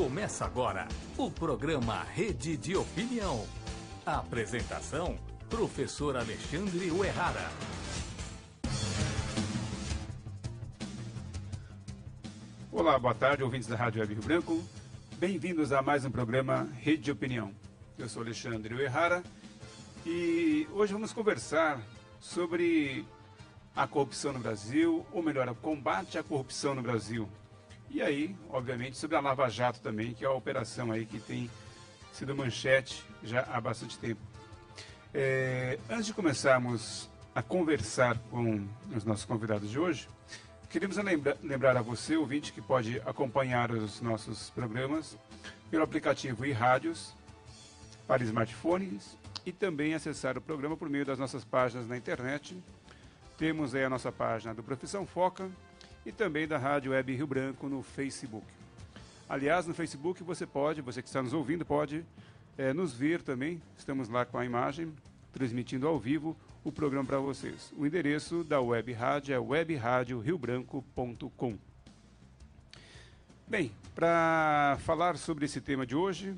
Começa agora o programa Rede de Opinião. A apresentação, professor Alexandre Uerrara. Olá, boa tarde, ouvintes da Rádio Web Rio Branco. Bem-vindos a mais um programa Rede de Opinião. Eu sou Alexandre Uerrara e hoje vamos conversar sobre a corrupção no Brasil, ou melhor, o combate à corrupção no Brasil. E aí, obviamente, sobre a Lava Jato também, que é a operação aí que tem sido manchete já há bastante tempo. Antes de começarmos a conversar com os nossos convidados de hoje, queremos lembrar a você, ouvinte, que pode acompanhar os nossos programas pelo aplicativo iRádios para smartphones e também acessar o programa por meio das nossas páginas na internet. Temos aí a nossa página do Profissão Foca e também da Rádio Web Rio Branco no Facebook. Aliás, no Facebook você que está nos ouvindo, pode nos ver também. Estamos lá com a imagem, transmitindo ao vivo o programa para vocês. O endereço da Web Rádio é webradioriobranco.com. Bem, para falar sobre esse tema de hoje,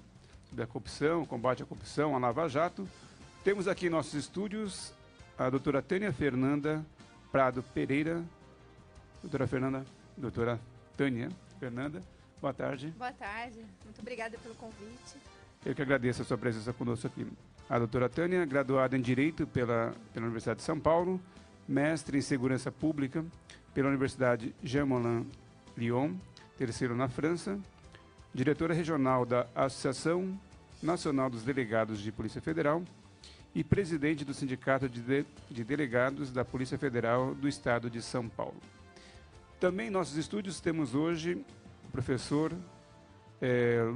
da corrupção, combate à corrupção, a Lava Jato, temos aqui em nossos estúdios a doutora Tânia Fernanda Prado Pereira. Doutora Tânia Fernanda, boa tarde. Boa tarde, muito obrigada pelo convite. Eu que agradeço a sua presença conosco aqui. A doutora Tânia, graduada em Direito pela Universidade de São Paulo, mestre em Segurança Pública pela Universidade Jean Moulin Lyon, terceiro na França, diretora regional da Associação Nacional dos Delegados de Polícia Federal e presidente do Sindicato de Delegados da Polícia Federal do Estado de São Paulo. Também em nossos estúdios temos hoje o professor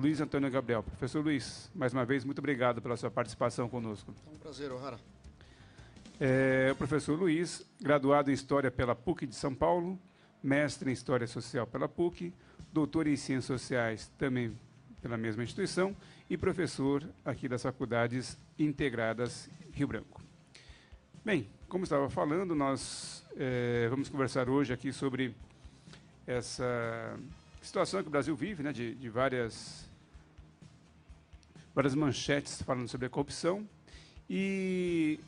Luiz Antônio Gabriel. Professor Luiz, mais uma vez, muito obrigado pela sua participação conosco. É um prazer, O'Hara. O professor Luiz, graduado em História pela PUC de São Paulo, mestre em História Social pela PUC, doutor em Ciências Sociais também pela mesma instituição e professor aqui das Faculdades Integradas Rio Branco. Bem, como estava falando, nós vamos conversar hoje aqui sobre essa situação que o Brasil vive, né, de várias manchetes falando sobre a corrupção. E,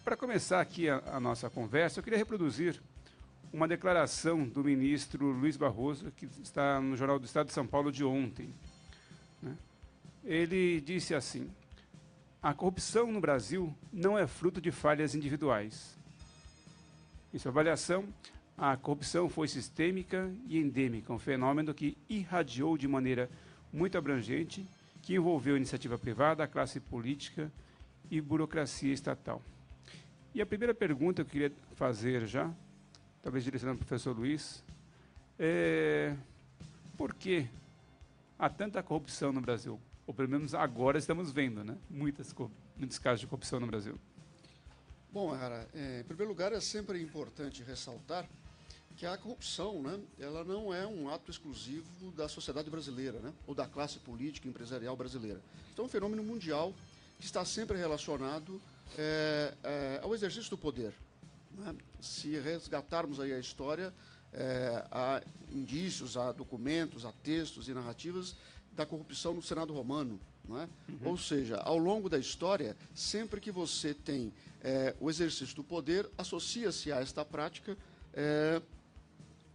para começar aqui a nossa conversa, eu queria reproduzir uma declaração do ministro Luiz Barroso, que está no Jornal do Estado de São Paulo de ontem, né? Ele disse assim: a corrupção no Brasil não é fruto de falhas individuais. Em sua avaliação, a corrupção foi sistêmica e endêmica, um fenômeno que irradiou de maneira muito abrangente, que envolveu a iniciativa privada, a classe política e burocracia estatal. E a primeira pergunta que eu queria fazer já, talvez direcionando ao professor Luiz, por que há tanta corrupção no Brasil? Ou pelo menos agora estamos vendo, né, muitos casos de corrupção no Brasil. Bom, O'Hara, em primeiro lugar, é sempre importante ressaltar que a corrupção, né, ela não é um ato exclusivo da sociedade brasileira, né, ou da classe política e empresarial brasileira. Então, é um fenômeno mundial que está sempre relacionado ao exercício do poder, né? Se resgatarmos aí a história, há indícios, há documentos, há textos e narrativas da corrupção no Senado Romano, não é? Ou seja, ao longo da história, sempre que você tem o exercício do poder, associa-se a esta prática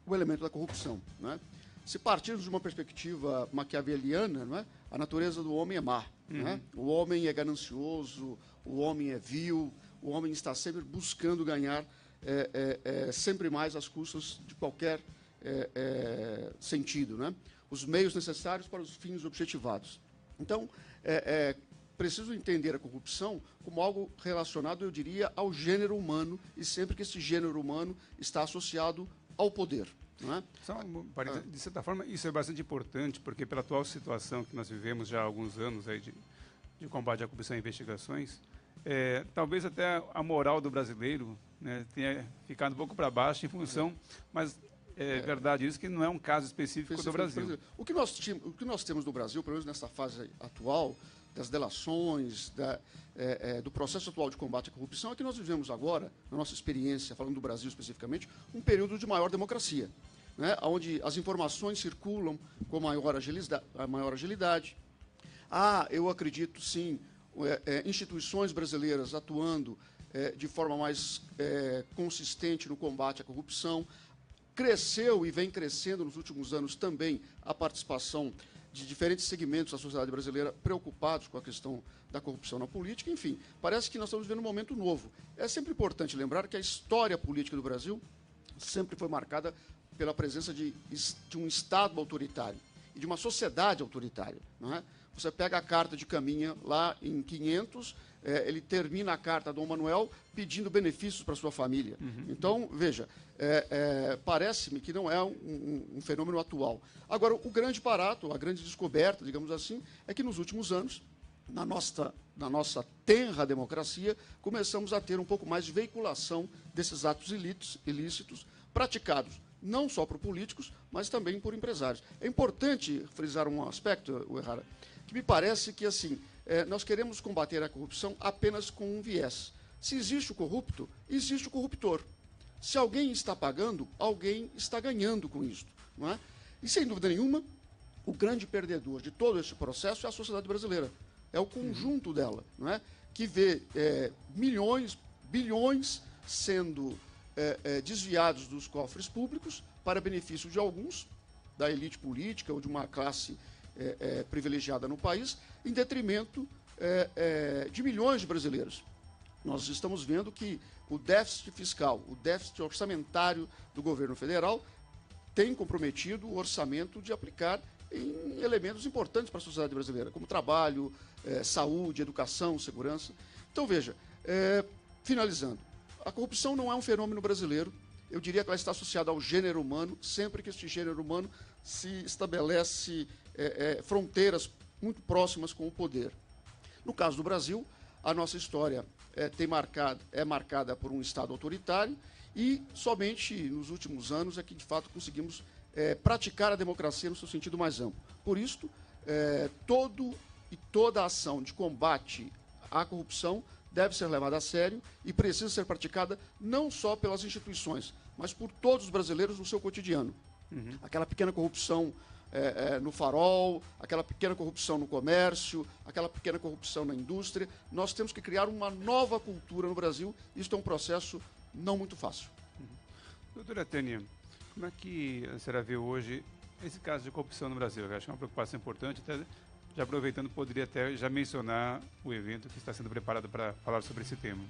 o elemento da corrupção, não é? Se partirmos de uma perspectiva maquiaveliana, não é? A natureza do homem é má, não é? O homem é ganancioso, o homem é vil, o homem está sempre buscando ganhar sempre mais às custas de qualquer sentido, né? Os meios necessários para os fins objetivados. Então, preciso entender a corrupção como algo relacionado, eu diria, ao gênero humano, e sempre que esse gênero humano está associado ao poder. Não é? De certa forma, isso é bastante importante, porque pela atual situação que nós vivemos já há alguns anos aí de combate à corrupção e investigações, talvez até a moral do brasileiro, né, tenha ficado um pouco para baixo em função, mas é verdade isso, que não é um caso específico do Brasil. O que nós temos no Brasil, pelo menos nessa fase atual, das delações, do processo atual de combate à corrupção, é que nós vivemos agora, na nossa experiência, falando do Brasil especificamente, um período de maior democracia. né, onde as informações circulam com maior agilidade. Eu acredito, sim, instituições brasileiras atuando de forma mais consistente no combate à corrupção. Cresceu e vem crescendo nos últimos anos também a participação de diferentes segmentos da sociedade brasileira preocupados com a questão da corrupção na política. Enfim, parece que nós estamos vivendo um momento novo. É sempre importante lembrar que a história política do Brasil sempre foi marcada pela presença de um Estado autoritário e de uma sociedade autoritária, não é? Você pega a carta de Caminha lá em 500, ele termina a carta a Dom Manuel pedindo benefícios para sua família. Então, veja, parece-me que não é um fenômeno atual. Agora, o grande barato, a grande descoberta, digamos assim, é que nos últimos anos, na nossa tenra democracia, começamos a ter um pouco mais de veiculação desses atos ilícitos praticados não só por políticos, mas também por empresários. É importante frisar um aspecto, Errara, que me parece que assim nós queremos combater a corrupção apenas com um viés. Se existe o corrupto, existe o corruptor. Se alguém está pagando, alguém está ganhando com isso, não é? E, sem dúvida nenhuma, o grande perdedor de todo esse processo é a sociedade brasileira. É o conjunto dela, não é? Que vê milhões, bilhões sendo desviados dos cofres públicos para benefício de alguns, da elite política ou de uma classe privilegiada no país, em detrimento de milhões de brasileiros. Nós estamos vendo que o déficit fiscal, o déficit orçamentário do governo federal tem comprometido o orçamento de aplicar em elementos importantes para a sociedade brasileira, como trabalho, saúde, educação, segurança. Então, veja, finalizando, a corrupção não é um fenômeno brasileiro. Eu diria que ela está associada ao gênero humano, sempre que este gênero humano se estabelece fronteiras muito próximas com o poder. No caso do Brasil, a nossa história é marcada por um Estado autoritário e somente nos últimos anos é que, de fato, conseguimos praticar a democracia no seu sentido mais amplo. Por isso, toda a ação de combate à corrupção deve ser levada a sério e precisa ser praticada não só pelas instituições, mas por todos os brasileiros no seu cotidiano. Aquela pequena corrupção no farol, aquela pequena corrupção no comércio, aquela pequena corrupção na indústria. Nós temos que criar uma nova cultura no Brasil. Isso é um processo não muito fácil. Doutora Tânia, como é que a senhora vê hoje esse caso de corrupção no Brasil? Eu acho que é uma preocupação importante, até já aproveitando, poderia até já mencionar o evento que está sendo preparado para falar sobre esse tema.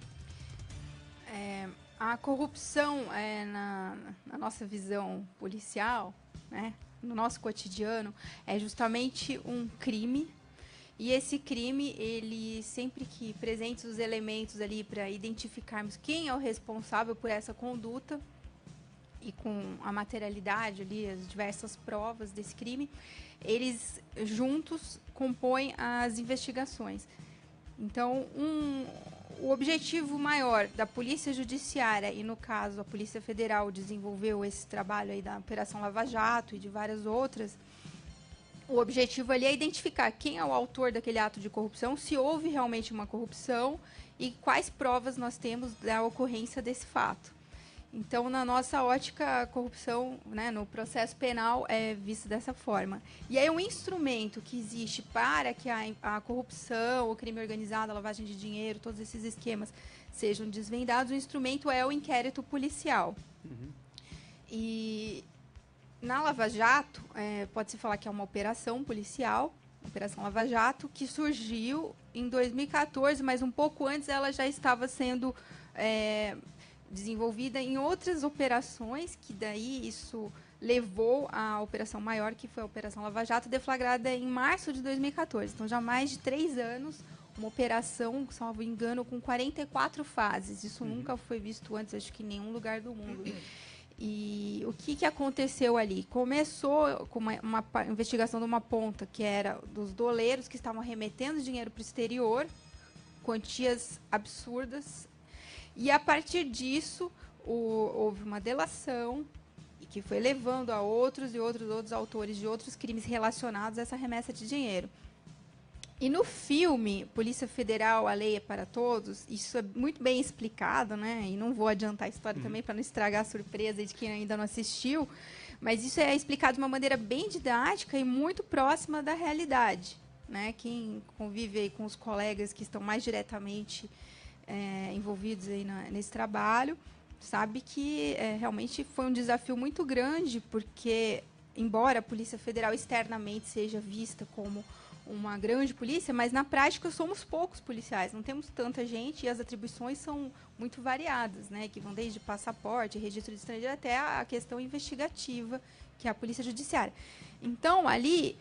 A corrupção, na nossa visão policial, né, no nosso cotidiano, é justamente um crime. E esse crime, ele sempre que presente os elementos ali para identificarmos quem é o responsável por essa conduta e com a materialidade ali, as diversas provas desse crime, eles juntos compõem as investigações. Então, o objetivo maior da Polícia Judiciária, e no caso a Polícia Federal desenvolveu esse trabalho aí da Operação Lava Jato e de várias outras, o objetivo ali é identificar quem é o autor daquele ato de corrupção, se houve realmente uma corrupção e quais provas nós temos da ocorrência desse fato. Então, na nossa ótica, a corrupção, né, no processo penal é vista dessa forma. E aí, um instrumento que existe para que a corrupção, o crime organizado, a lavagem de dinheiro, todos esses esquemas sejam desvendados, o instrumento é o inquérito policial. E na Lava Jato, pode-se falar que é uma operação policial, Operação Lava Jato, que surgiu em 2014, mas um pouco antes ela já estava sendo desenvolvida em outras operações, que daí isso levou à operação maior, que foi a Operação Lava Jato, deflagrada em março de 2014. Então, já há mais de 3 anos, uma operação, salvo engano, com 44 fases. Isso nunca foi visto antes, acho que em nenhum lugar do mundo. E o que aconteceu ali? Começou com uma investigação de uma ponta, que era dos doleiros que estavam remetendo dinheiro para o exterior, quantias absurdas. E, a partir disso, houve uma delação que foi levando a outros autores de outros crimes relacionados a essa remessa de dinheiro. E no filme Polícia Federal, a Lei é para Todos, isso é muito bem explicado, né? E não vou adiantar a história também para não estragar a surpresa de quem ainda não assistiu, Mas isso é explicado de uma maneira bem didática e muito próxima da realidade, né? Quem convive aí com os colegas que estão mais diretamente envolvidos aí nesse trabalho sabe que realmente foi um desafio muito grande, porque, embora a Polícia Federal externamente seja vista como uma grande polícia, mas na prática somos poucos policiais, não temos tanta gente e as atribuições são muito variadas, né, que vão desde passaporte, registro de estrangeiro até a questão investigativa, que é a Polícia Judiciária. Então, ali,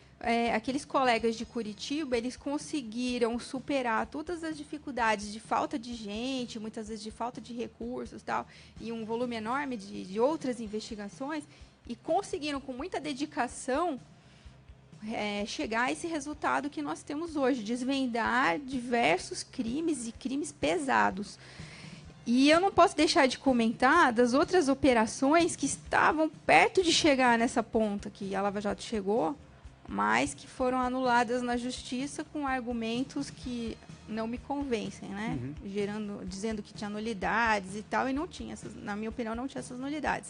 aqueles colegas de Curitiba, eles conseguiram superar todas as dificuldades de falta de gente, muitas vezes de falta de recursos tal, e um volume enorme de outras investigações, e conseguiram, com muita dedicação, chegar a esse resultado que nós temos hoje, desvendar diversos crimes e crimes pesados. E eu não posso deixar de comentar das outras operações que estavam perto de chegar nessa ponta que a Lava Jato chegou, mas que foram anuladas na justiça com argumentos que não me convencem, né? Dizendo que tinha nulidades e tal, e não tinha, na minha opinião, não tinha essas nulidades.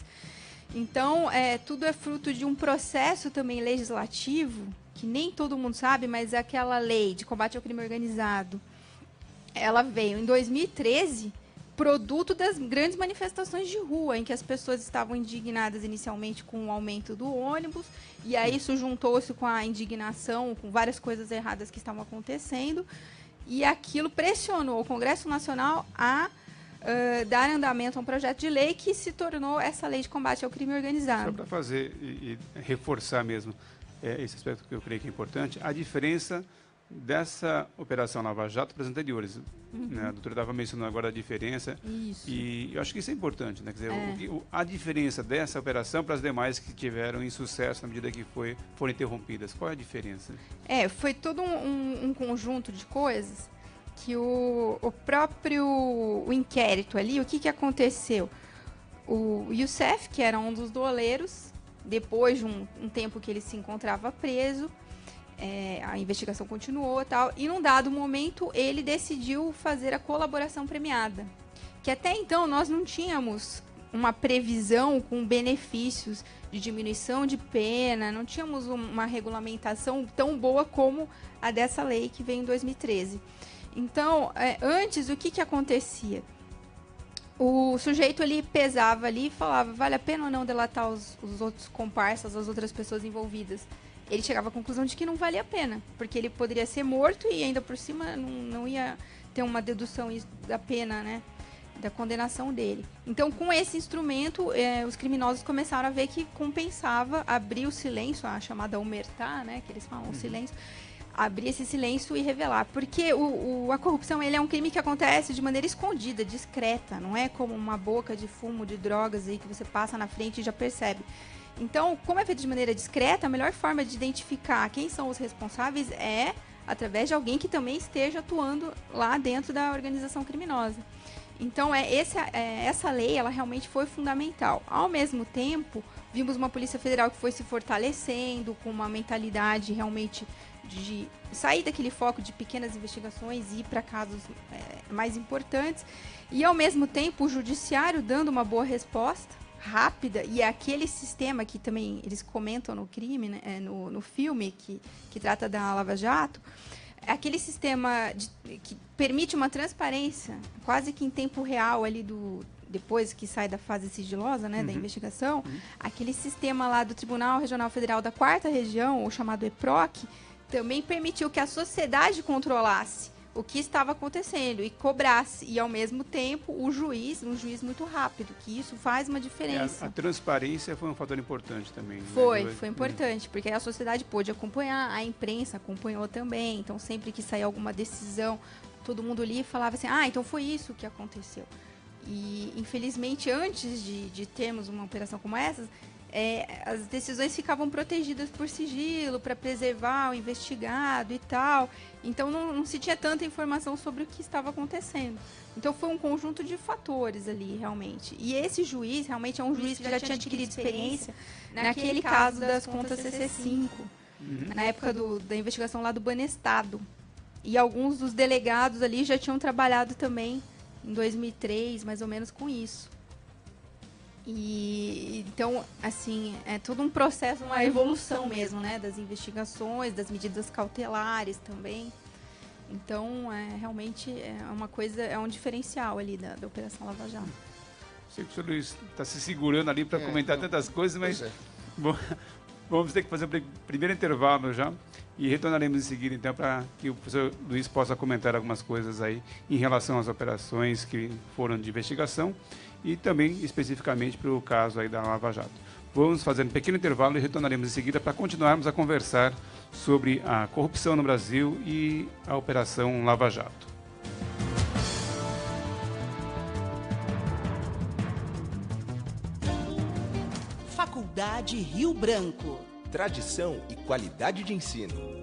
Então, tudo é fruto de um processo também legislativo, que nem todo mundo sabe, mas aquela lei de combate ao crime organizado, ela veio em 2013, produto das grandes manifestações de rua, em que as pessoas estavam indignadas inicialmente com o aumento do ônibus, e aí isso juntou-se com a indignação, com várias coisas erradas que estavam acontecendo, e aquilo pressionou o Congresso Nacional a dar andamento a um projeto de lei que se tornou essa lei de combate ao crime organizado. Só para fazer e reforçar mesmo esse aspecto que eu creio que é importante, a diferença dessa Operação Lava Jato para as anteriores. Né? A doutora estava mencionando agora a diferença. Isso. E eu acho que isso é importante. Né? Quer dizer, a diferença dessa operação para as demais que tiveram insucesso na medida que foram interrompidas. Qual é a diferença? Foi todo um conjunto de coisas que o próprio inquérito ali, o que aconteceu? O Youssef, que era um dos doleiros, depois de um tempo que ele se encontrava preso, a investigação continuou e tal, e num dado momento ele decidiu fazer a colaboração premiada, que até então nós não tínhamos uma previsão com benefícios de diminuição de pena, não tínhamos uma regulamentação tão boa como a dessa lei que veio em 2013. Então, antes, o que acontecia? O sujeito ali pesava ali e falava, vale a pena ou não delatar os outros comparsas, as outras pessoas envolvidas? Ele chegava à conclusão de que não valia a pena, porque ele poderia ser morto e ainda por cima não ia ter uma dedução da pena, né, da condenação dele. Então, com esse instrumento, os criminosos começaram a ver que compensava abrir o silêncio, a chamada omertá, né, que eles falam, o silêncio, abrir esse silêncio e revelar. Porque a corrupção ele é um crime que acontece de maneira escondida, discreta. Não é como uma boca de fumo de drogas aí que você passa na frente e já percebe. Então, como é feito de maneira discreta, a melhor forma de identificar quem são os responsáveis é através de alguém que também esteja atuando lá dentro da organização criminosa. Então, essa lei ela realmente foi fundamental. Ao mesmo tempo, vimos uma Polícia Federal que foi se fortalecendo, com uma mentalidade realmente de sair daquele foco de pequenas investigações e ir para casos mais importantes, e ao mesmo tempo o judiciário dando uma boa resposta rápida, e aquele sistema que também eles comentam no crime, né, no filme que trata da Lava Jato, aquele sistema que permite uma transparência quase que em tempo real ali depois que sai da fase sigilosa, né, da investigação, aquele sistema lá do Tribunal Regional Federal da 4ª Região, o chamado EPROC, também permitiu que a sociedade controlasse o que estava acontecendo e cobrasse, e ao mesmo tempo um juiz muito rápido, que isso faz uma diferença. A transparência foi um fator importante também. Foi importante, porque a sociedade pôde acompanhar, a imprensa acompanhou também, então sempre que saía alguma decisão, todo mundo ali falava assim, então foi isso que aconteceu. E infelizmente antes de termos uma operação como essa, as decisões ficavam protegidas por sigilo, para preservar o investigado e tal. Então, não se tinha tanta informação sobre o que estava acontecendo. Então, foi um conjunto de fatores ali, realmente. E esse juiz, realmente, é um juiz que já tinha adquirido experiência naquele caso das contas CC5, na época da investigação lá do Banestado. E alguns dos delegados ali já tinham trabalhado também em 2003, mais ou menos, com isso. E então, assim, é todo um processo, uma evolução mesmo, né, das investigações, das medidas cautelares também. Então, realmente é uma coisa, é um diferencial ali da Operação Lava Jato. Sei que o senhor Luiz está se segurando ali para comentar tantas coisas, mas bom, vamos ter que fazer o primeiro intervalo já e retornaremos em seguida, então, para que o professor Luiz possa comentar algumas coisas aí em relação às operações que foram de investigação e também especificamente para o caso aí da Lava Jato. Vamos fazer um pequeno intervalo e retornaremos em seguida para continuarmos a conversar sobre a corrupção no Brasil e a Operação Lava Jato. Faculdade Rio Branco. Tradição e qualidade de ensino.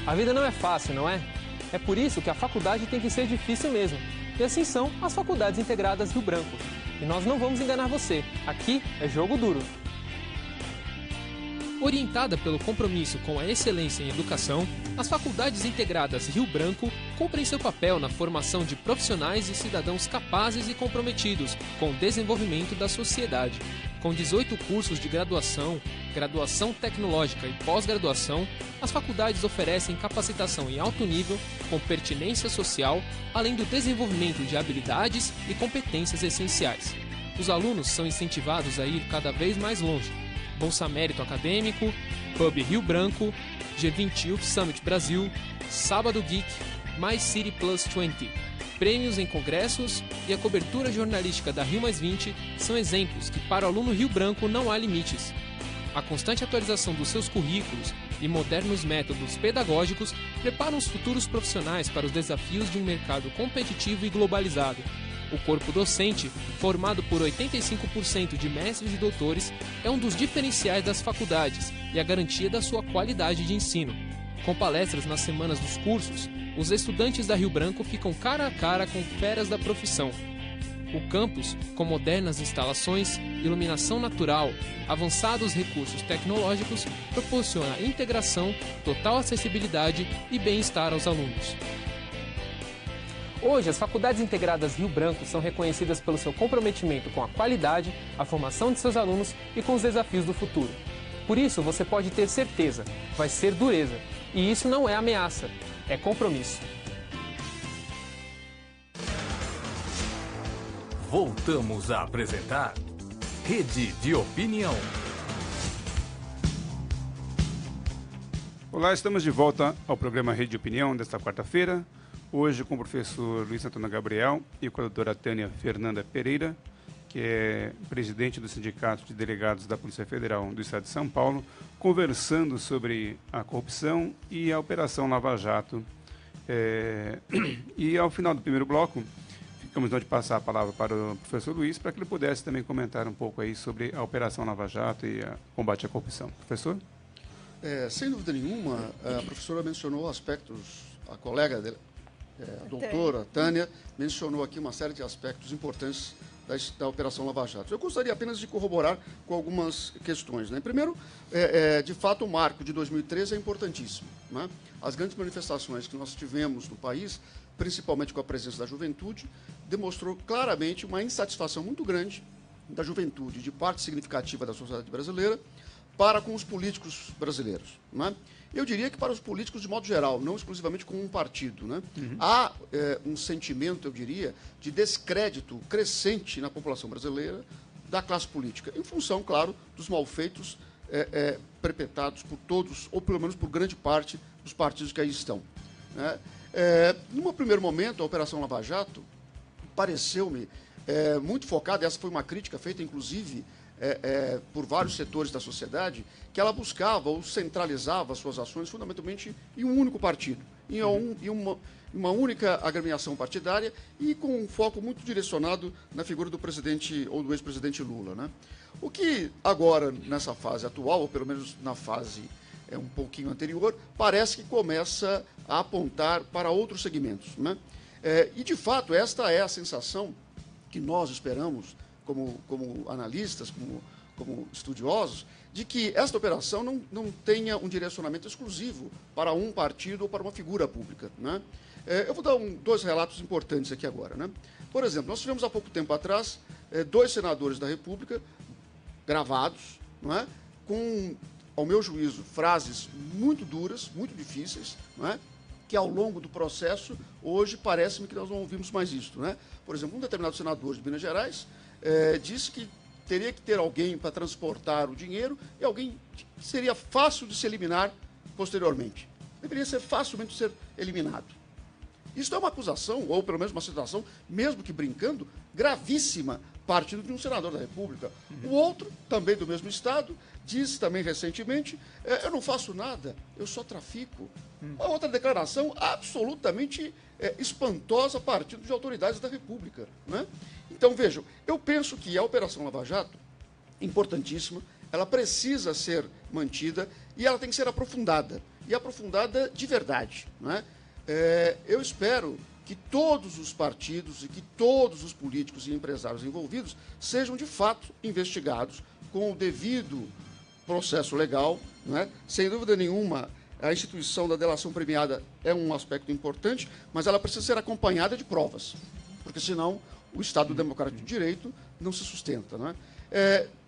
A vida não é fácil, não é? É por isso que a faculdade tem que ser difícil mesmo. E assim são as Faculdades Integradas Rio Branco. E nós não vamos enganar você. Aqui é jogo duro. Orientada pelo compromisso com a excelência em educação, as Faculdades Integradas Rio Branco cumprem seu papel na formação de profissionais e cidadãos capazes e comprometidos com o desenvolvimento da sociedade. Com 18 cursos de graduação, graduação tecnológica e pós-graduação, as faculdades oferecem capacitação em alto nível, com pertinência social, além do desenvolvimento de habilidades e competências essenciais. Os alunos são incentivados a ir cada vez mais longe. Bolsa Mérito Acadêmico, Pub Rio Branco, G20 Youth Summit Brasil, Sábado Geek, My City Plus 20. Prêmios em congressos e a cobertura jornalística da Rio+20 são exemplos que para o aluno Rio Branco não há limites. A constante atualização dos seus currículos e modernos métodos pedagógicos preparam os futuros profissionais para os desafios de um mercado competitivo e globalizado. O corpo docente, formado por 85% de mestres e doutores, é um dos diferenciais das faculdades e a garantia da sua qualidade de ensino. Com palestras nas semanas dos cursos, os estudantes da Rio Branco ficam cara a cara com feras da profissão. O campus, com modernas instalações, iluminação natural, avançados recursos tecnológicos, proporciona integração, total acessibilidade e bem-estar aos alunos. Hoje, as Faculdades Integradas Rio Branco são reconhecidas pelo seu comprometimento com a qualidade, a formação de seus alunos e com os desafios do futuro. Por isso, você pode ter certeza, vai ser dureza. E isso não é ameaça, é compromisso. Voltamos a apresentar Rede de Opinião. Olá, estamos de volta ao programa Rede de Opinião desta quarta-feira. Hoje com o professor Luiz Antônio Gabriel e com a doutora Tânia Fernanda Pereira, que é presidente do Sindicato de Delegados da Polícia Federal do Estado de São Paulo, conversando sobre a corrupção e a Operação Lava Jato. E ao final do primeiro bloco, ficamos de passar a palavra para o professor Luiz, para que ele pudesse também comentar um pouco aí sobre a Operação Lava Jato e o combate à corrupção. Professor? Sem dúvida nenhuma, a professora mencionou aspectos, a colega dele, a doutora Tânia, mencionou aqui uma série de aspectos importantes da Operação Lava Jato. Eu gostaria apenas de corroborar com algumas questões, né? Primeiro, de fato, o marco de 2013 é importantíssimo, né? As grandes manifestações que nós tivemos no país, principalmente com a presença da juventude, demonstrou claramente uma insatisfação muito grande da juventude, de parte significativa da sociedade brasileira, para com os políticos brasileiros, né? Eu diria que para os políticos de modo geral, não exclusivamente com um partido, né? Há um sentimento, eu diria, de descrédito crescente na população brasileira da classe política, em função, claro, dos malfeitos perpetrados por todos, ou pelo menos por grande parte dos partidos que aí estão, né? Num primeiro momento, a Operação Lava Jato pareceu-me muito focada, essa foi uma crítica feita, inclusive, por vários setores da sociedade, que ela buscava ou centralizava suas ações fundamentalmente em um único partido, em uma única agremiação partidária e com um foco muito direcionado na figura do presidente ou do ex-presidente Lula, né? O que agora, nessa fase atual, ou pelo menos na fase um pouquinho anterior, parece que começa a apontar para outros segmentos, né? E, de fato, esta é a sensação que nós esperamos, como analistas, como estudiosos, de que esta operação não tenha um direcionamento exclusivo para um partido ou para uma figura pública, né? Eu vou dar 2 relatos importantes aqui agora, né? Por exemplo, nós tivemos há pouco tempo atrás 2 senadores da República gravados, não é? Com, ao meu juízo, frases muito duras, muito difíceis, não é? Que ao longo do processo, hoje, parece-me que nós não ouvimos mais isso, né? Por exemplo, um determinado senador de Minas Gerais disse que teria que ter alguém para transportar o dinheiro e alguém que seria fácil de se eliminar posteriormente. Deveria ser facilmente ser eliminado. Isso é uma acusação, ou pelo menos uma situação, mesmo que brincando, gravíssima, partindo de um senador da República. O outro, também do mesmo estado, disse também recentemente, eu não faço nada, eu só trafico. Uma outra declaração absolutamente espantosa partindo de autoridades da República, né? Então, vejam, eu penso que a Operação Lava Jato, importantíssima, ela precisa ser mantida e ela tem que ser aprofundada, e aprofundada de verdade, né? Eu espero que todos os partidos e que todos os políticos e empresários envolvidos sejam, de fato, investigados com o devido processo legal, né? Sem dúvida nenhuma, a instituição da delação premiada é um aspecto importante, mas ela precisa ser acompanhada de provas, porque senão o Estado Democrático de Direito não se sustenta, né?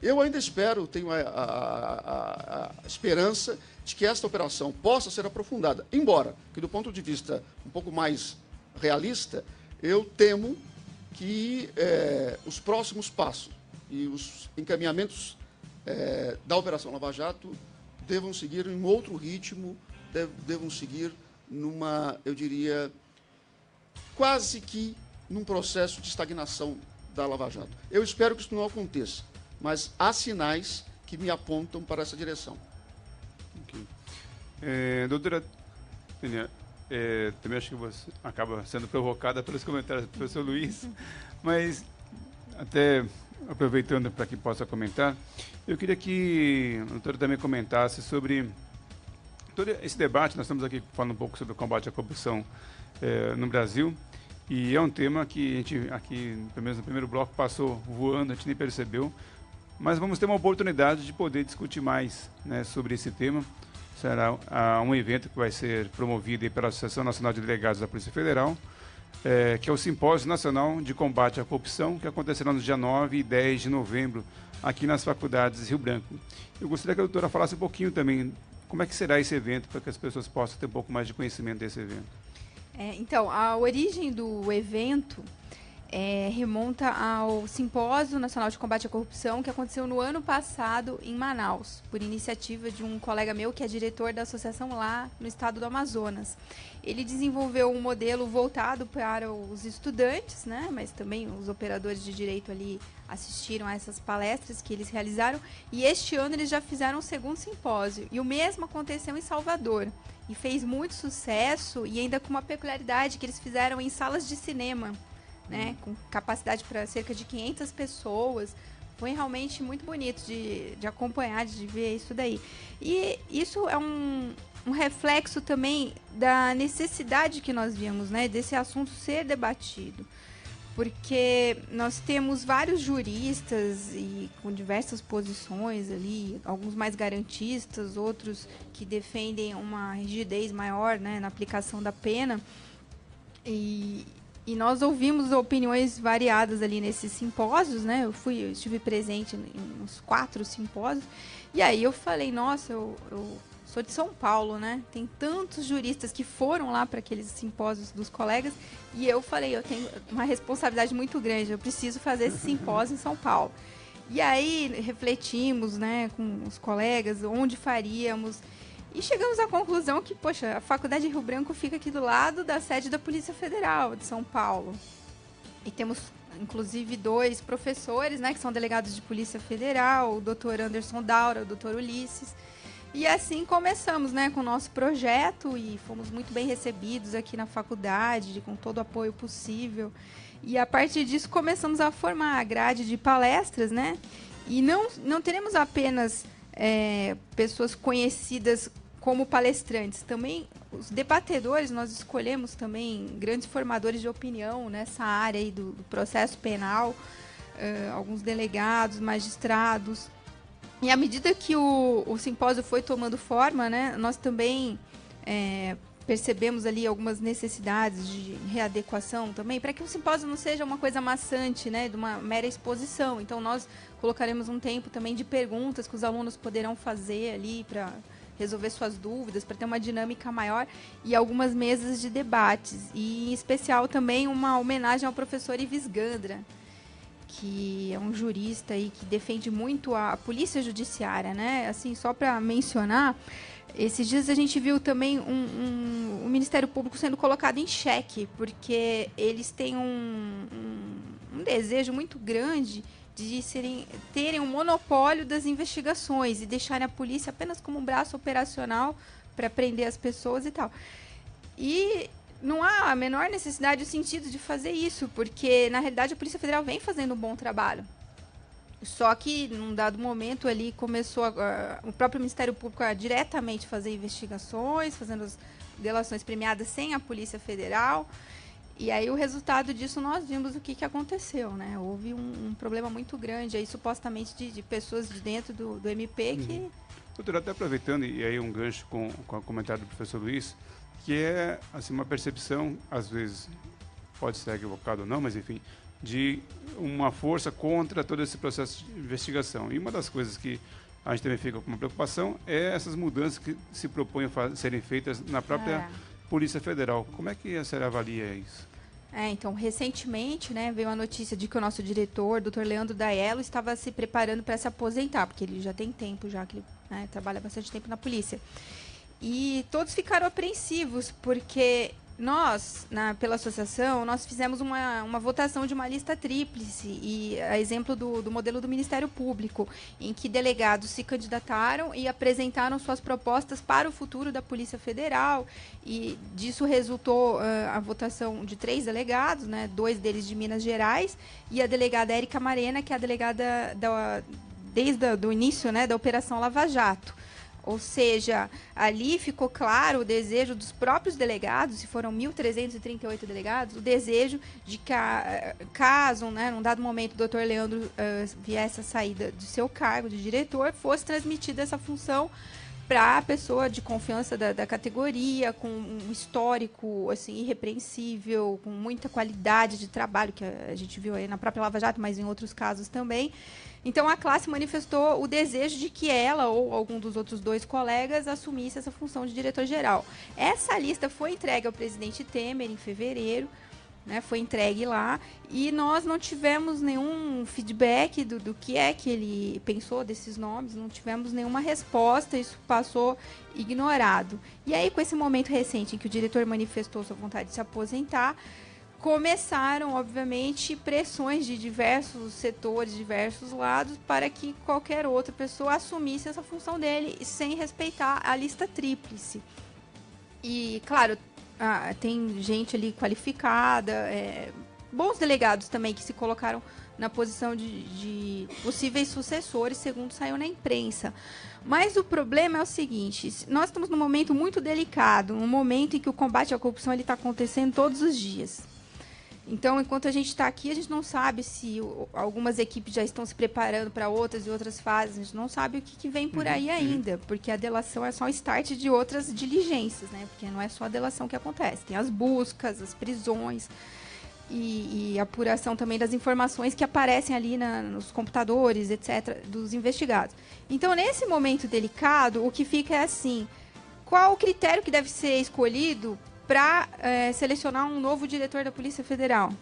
Eu ainda espero, tenho a esperança de que esta operação possa ser aprofundada, embora que, do ponto de vista um pouco mais realista, eu temo que os próximos passos e os encaminhamentos da Operação Lava Jato devam seguir em outro ritmo, devam seguir numa, eu diria, quase que num processo de estagnação da Lava Jato. Eu espero que isso não aconteça, mas há sinais que me apontam para essa direção. Okay. Doutora, também acho que você acaba sendo provocada pelos comentários do professor Luiz, mas até aproveitando para que possa comentar, eu queria que a doutora também comentasse sobre todo esse debate. Nós estamos aqui falando um pouco sobre o combate à corrupção no Brasil, e é um tema que a gente, aqui, pelo menos no primeiro bloco, passou voando, a gente nem percebeu, mas vamos ter uma oportunidade de poder discutir mais, né, sobre esse tema. Será um evento que vai ser promovido pela Associação Nacional de Delegados da Polícia Federal, que é o Simpósio Nacional de Combate à Corrupção, que acontecerá nos dias 9 e 10 de novembro, aqui nas faculdades de Rio Branco. Eu gostaria que a doutora falasse um pouquinho também como é que será esse evento, para que as pessoas possam ter um pouco mais de conhecimento desse evento. Então, a origem do evento remonta ao Simpósio Nacional de Combate à Corrupção, que aconteceu no ano passado em Manaus, por iniciativa de um colega meu que é diretor da associação lá no estado do Amazonas. Ele desenvolveu um modelo voltado para os estudantes, né, mas também os operadores de direito ali assistiram a essas palestras que eles realizaram, e este ano eles já fizeram o segundo simpósio, e o mesmo aconteceu em Salvador, e fez muito sucesso, e ainda com uma peculiaridade que eles fizeram em salas de cinema, né, com capacidade para cerca de 500 pessoas. Foi realmente muito bonito de acompanhar, de ver isso daí. E isso é um reflexo também da necessidade que nós vimos, né, desse assunto ser debatido. Porque nós temos vários juristas e com diversas posições ali, alguns mais garantistas, outros que defendem uma rigidez maior, né, na aplicação da pena. E nós ouvimos opiniões variadas ali nesses simpósios, né? Eu estive presente em uns 4 simpósios. E aí eu falei, nossa, eu sou de São Paulo, né? Tem tantos juristas que foram lá para aqueles simpósios dos colegas. E eu falei, eu tenho uma responsabilidade muito grande, eu preciso fazer esse simpósio em São Paulo. E aí refletimos, né, com os colegas, onde faríamos. E chegamos à conclusão que, poxa, a Faculdade de Rio Branco fica aqui do lado da sede da Polícia Federal de São Paulo. E temos, inclusive, 2 professores, né, que são delegados de Polícia Federal, o Dr. Anderson Daura, o Dr. Ulisses. E assim começamos, né, com o nosso projeto, e fomos muito bem recebidos aqui na faculdade, com todo o apoio possível. E a partir disso começamos a formar a grade de palestras, né? E não teremos apenas pessoas conhecidas como palestrantes. Também os debatedores, nós escolhemos também grandes formadores de opinião nessa área aí do processo penal, alguns delegados, magistrados. E à medida que o simpósio foi tomando forma, né, nós também percebemos ali algumas necessidades de readequação também, para que o simpósio não seja uma coisa maçante, né, de uma mera exposição. Então, nós colocaremos um tempo também de perguntas que os alunos poderão fazer ali para resolver suas dúvidas, para ter uma dinâmica maior, e algumas mesas de debates. E, em especial, também uma homenagem ao professor Ives Gandra, que é um jurista aí que defende muito a polícia judiciária, né? Assim, só para mencionar, esses dias a gente viu também o Ministério Público sendo colocado em xeque, porque eles têm um desejo muito grande de terem um monopólio das investigações e deixarem a polícia apenas como um braço operacional para prender as pessoas e tal. E não há a menor necessidade ou sentido de fazer isso, porque, na realidade, a Polícia Federal vem fazendo um bom trabalho. Só que, num dado momento, ali começou o próprio Ministério Público a diretamente fazer investigações, fazendo as delações premiadas sem a Polícia Federal. E aí, o resultado disso, nós vimos o que aconteceu, né? Houve um problema muito grande, aí, supostamente, de pessoas de dentro do MP que... Doutor, até aproveitando, e aí um gancho com o comentário do professor Luiz, que é assim, uma percepção, às vezes pode ser equivocado ou não, mas enfim, de uma força contra todo esse processo de investigação. E uma das coisas que a gente também fica com uma preocupação é essas mudanças que se propõem a serem feitas na própria Polícia Federal. Como é que a senhora avalia isso? Então, recentemente, né, veio a notícia de que o nosso diretor, Dr. Leandro Daello, estava se preparando para se aposentar, porque ele já tem tempo, já que ele, né, trabalha bastante tempo na polícia. E todos ficaram apreensivos, porque nós, pela associação, nós fizemos uma votação de uma lista tríplice, e a exemplo do modelo do Ministério Público, em que delegados se candidataram e apresentaram suas propostas para o futuro da Polícia Federal, e disso resultou a votação de 3 delegados, né, 2 deles de Minas Gerais, e a delegada Érica Marena, que é a delegada desde o início, né, da Operação Lava Jato. Ou seja, ali ficou claro o desejo dos próprios delegados, se foram 1.338 delegados, o desejo de que, caso, né, num dado momento, o doutor Leandro viesse a sair do seu cargo de diretor, fosse transmitida essa função para a pessoa de confiança da categoria, com um histórico assim, irrepreensível, com muita qualidade de trabalho, que a gente viu aí na própria Lava Jato, mas em outros casos também. Então, a classe manifestou o desejo de que ela ou algum dos outros 2 colegas assumisse essa função de diretor-geral. Essa lista foi entregue ao presidente Temer em fevereiro, né, foi entregue lá, e nós não tivemos nenhum feedback do que é que ele pensou desses nomes, não tivemos nenhuma resposta, isso passou ignorado. E aí, com esse momento recente em que o diretor manifestou sua vontade de se aposentar, começaram, obviamente, pressões de diversos setores, diversos lados, para que qualquer outra pessoa assumisse essa função dele, sem respeitar a lista tríplice. E, claro, tem gente ali qualificada, bons delegados também que se colocaram na posição de possíveis sucessores, segundo saiu na imprensa. Mas o problema é o seguinte, nós estamos num momento muito delicado, um momento em que o combate à corrupção está acontecendo todos os dias. Então, enquanto a gente está aqui, a gente não sabe se algumas equipes já estão se preparando para outras e outras fases. A gente não sabe o que vem por aí ainda, porque a delação é só o start de outras diligências, né? Porque não é só a delação que acontece. Tem as buscas, as prisões e a apuração também das informações que aparecem ali nos computadores, etc., dos investigados. Então, nesse momento delicado, o que fica é assim, qual o critério que deve ser escolhido para selecionar um novo diretor da Polícia Federal?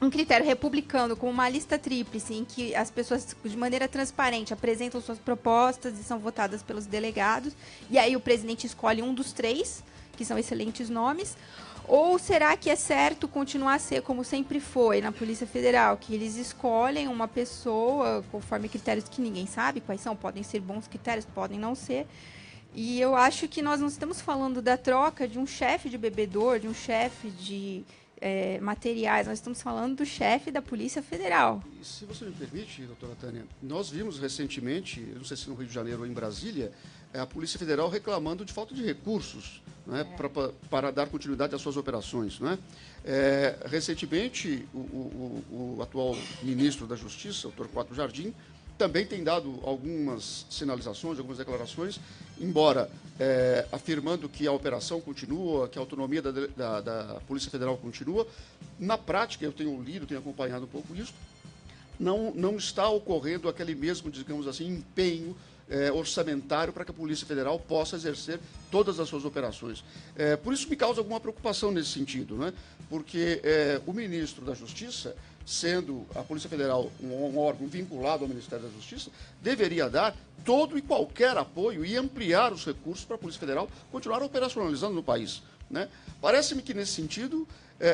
Um critério republicano, com uma lista tríplice, em que as pessoas, de maneira transparente, apresentam suas propostas e são votadas pelos delegados, e aí o presidente escolhe um dos 3, que são excelentes nomes, ou será que é certo continuar a ser como sempre foi na Polícia Federal, que eles escolhem uma pessoa conforme critérios que ninguém sabe quais são, podem ser bons critérios, podem não ser. E eu acho que nós não estamos falando da troca de um chefe de bebedor, de um chefe de materiais, nós estamos falando do chefe da Polícia Federal. E se você me permite, doutora Tânia, nós vimos recentemente, não sei se no Rio de Janeiro ou em Brasília, a Polícia Federal reclamando de falta de recursos, né, para dar continuidade às suas operações. Né? Recentemente, o atual ministro da Justiça, o Torquato Jardim, também tem dado algumas sinalizações, algumas declarações, embora afirmando que a operação continua, que a autonomia da Polícia Federal continua. Na prática, eu tenho lido, tenho acompanhado um pouco isso, não está ocorrendo aquele mesmo, digamos assim, empenho orçamentário para que a Polícia Federal possa exercer todas as suas operações. Por isso me causa alguma preocupação nesse sentido, né? Porque o ministro da Justiça, sendo a Polícia Federal um órgão vinculado ao Ministério da Justiça, deveria dar todo e qualquer apoio e ampliar os recursos para a Polícia Federal continuar operacionalizando no país. Né? Parece-me que, nesse sentido,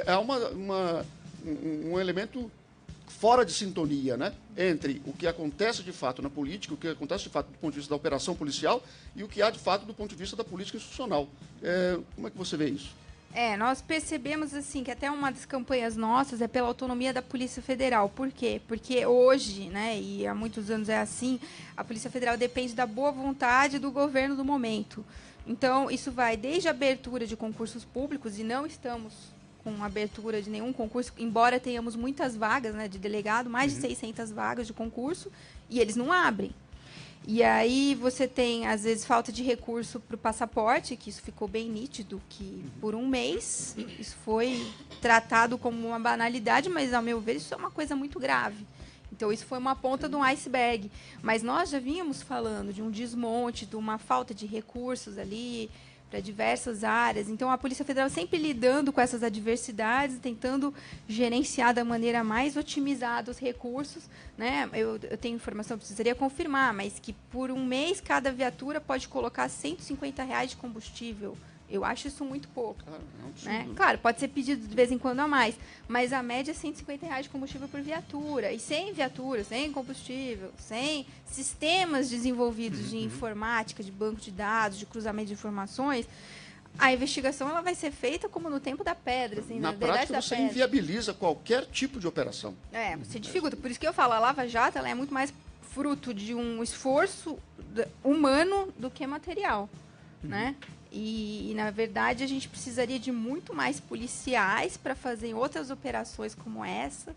há um elemento fora de sintonia, né, entre o que acontece de fato na política, o que acontece de fato do ponto de vista da operação policial e o que há de fato do ponto de vista da política institucional. Como é que você vê isso? Nós percebemos assim que até uma das campanhas nossas é pela autonomia da Polícia Federal. Por quê? Porque hoje, né, e há muitos anos é assim, a Polícia Federal depende da boa vontade do governo do momento. Então, isso vai desde a abertura de concursos públicos, e não estamos com abertura de nenhum concurso, embora tenhamos muitas vagas, né, de delegado, mais de 600 vagas de concurso, e eles não abrem. E aí você tem, às vezes, falta de recurso para o passaporte, que isso ficou bem nítido, que por um mês isso foi tratado como uma banalidade, mas, ao meu ver, isso é uma coisa muito grave. Então, isso foi uma ponta de um iceberg. Mas nós já vínhamos falando de um desmonte, de uma falta de recursos ali para diversas áreas. Então, a Polícia Federal sempre lidando com essas adversidades, tentando gerenciar da maneira mais otimizada os recursos. Né? Eu tenho informação, precisaria confirmar, mas que por um mês cada viatura pode colocar R$150 de combustível. Eu acho isso muito pouco. Claro, é um absurdo. Né? Claro, pode ser pedido de vez em quando a mais, mas a média é R$150 de combustível por viatura. E sem viatura, sem combustível, sem sistemas desenvolvidos de informática, de banco de dados, de cruzamento de informações, a investigação ela vai ser feita como no tempo da pedra. Assim, na prática, você inviabiliza qualquer tipo de operação. Você dificulta. Por isso que eu falo, a Lava Jato ela é muito mais fruto de um esforço humano do que material. Né? E, na verdade, a gente precisaria de muito mais policiais para fazer outras operações como essa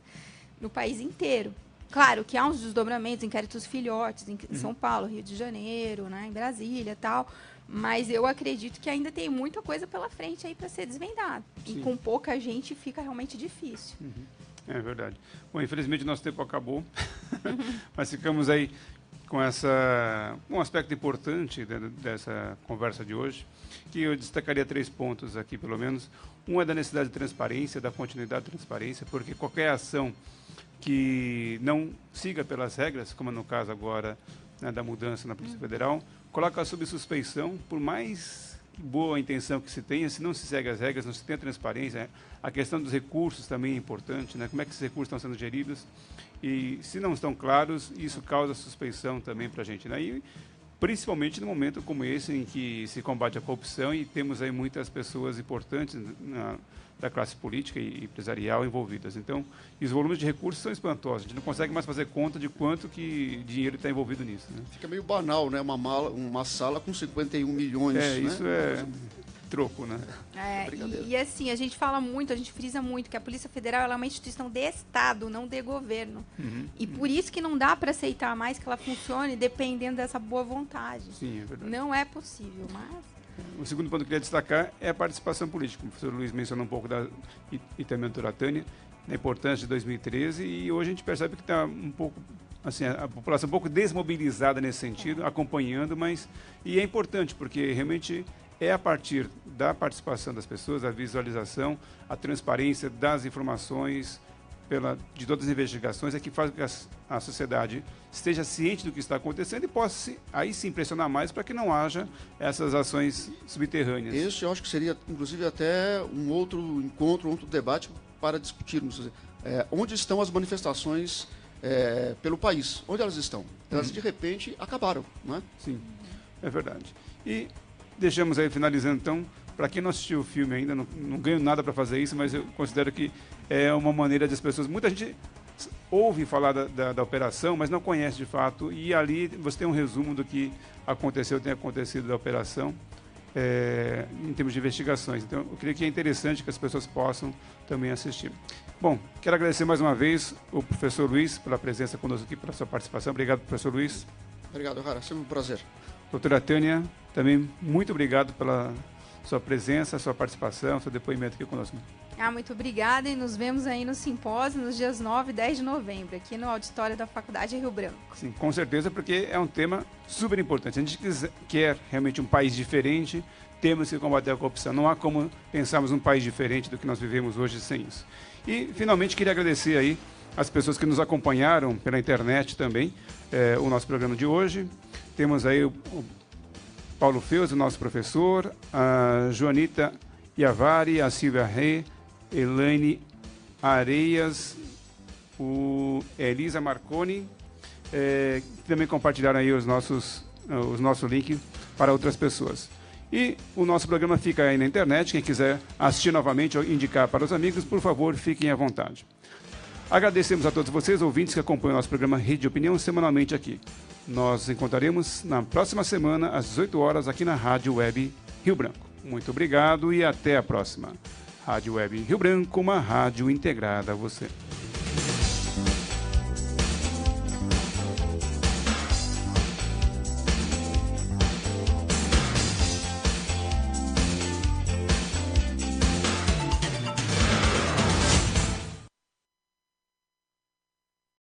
no país inteiro. Claro que há uns desdobramentos, inquéritos filhotes em São Paulo, Rio de Janeiro, né, em Brasília e tal, mas eu acredito que ainda tem muita coisa pela frente aí para ser desvendada. E com pouca gente fica realmente difícil. É verdade. Bom, infelizmente nosso tempo acabou, mas ficamos aí com um aspecto importante dessa conversa de hoje, que eu destacaria 3 pontos aqui, pelo menos. Um é da necessidade de transparência, da continuidade de transparência, porque qualquer ação que não siga pelas regras, como no caso agora, né, da mudança na Polícia Federal, coloca sob suspeição, por mais boa intenção que se tenha, se não se segue as regras, não se tem a transparência. A questão dos recursos também é importante, né? Como é que esses recursos estão sendo geridos? E se não estão claros, isso causa suspeição também para a gente, né? E principalmente no momento como esse, em que se combate a corrupção e temos aí muitas pessoas importantes da classe política e empresarial envolvidas. Então, os volumes de recursos são espantosos. A gente não consegue mais fazer conta de quanto que dinheiro está envolvido nisso. Né? Fica meio banal, né? Uma sala com 51 milhões. Isso é troco, né? E assim, a gente fala muito, a gente frisa muito que a Polícia Federal ela é uma instituição de Estado, não de governo. E por isso que não dá para aceitar mais que ela funcione dependendo dessa boa vontade. Sim, é verdade. Não é possível, mas... O segundo ponto que eu queria destacar é a participação política. O professor Luiz mencionou um pouco e também a doutora Tânia, da importância de 2013, e hoje a gente percebe que está um pouco, assim, a população um pouco desmobilizada nesse sentido, acompanhando, e é importante, porque realmente é a partir da participação das pessoas, a visualização, a transparência das informações, de todas as investigações, é que faz com que a sociedade esteja ciente do que está acontecendo e possa, aí sim, pressionar mais para que não haja essas ações subterrâneas. Esse eu acho que seria, inclusive, até um outro encontro, um outro debate para discutirmos. Onde estão as manifestações pelo país? Onde elas estão? Elas, de repente, acabaram, não é? Sim, é verdade. E deixamos aí, finalizando, então, para quem não assistiu o filme ainda, não ganho nada para fazer isso, mas eu considero que é uma maneira de as pessoas... Muita gente ouve falar da operação, mas não conhece de fato, e ali você tem um resumo do que aconteceu, tem acontecido da operação, em termos de investigações. Então, eu creio que é interessante que as pessoas possam também assistir. Bom, quero agradecer mais uma vez o professor Luiz pela presença conosco aqui, pela sua participação. Obrigado, professor Luiz. Obrigado, Rara. Sempre um prazer. Doutora Tânia, também muito obrigado pela sua presença, sua participação, seu depoimento aqui conosco. Muito obrigada e nos vemos aí no simpósio nos dias 9 e 10 de novembro, aqui no auditório da Faculdade Rio Branco. Sim, com certeza, porque é um tema super importante. A gente quer realmente um país diferente, temos que combater a corrupção. Não há como pensarmos um país diferente do que nós vivemos hoje sem isso. E, finalmente, queria agradecer aí as pessoas que nos acompanharam pela internet também, o nosso programa de hoje. Temos aí o Paulo Feus, o nosso professor, a Joanita Iavari, a Silvia Rey, Elaine Areias, o Elisa Marconi, que também compartilharam aí os nossos links para outras pessoas. E o nosso programa fica aí na internet. Quem quiser assistir novamente ou indicar para os amigos, por favor, fiquem à vontade. Agradecemos a todos vocês, ouvintes, que acompanham o nosso programa Rede de Opinião semanalmente aqui. Nós nos encontraremos na próxima semana, às 18 horas, aqui na Rádio Web Rio Branco. Muito obrigado e até a próxima. Rádio Web Rio Branco, uma rádio integrada a você.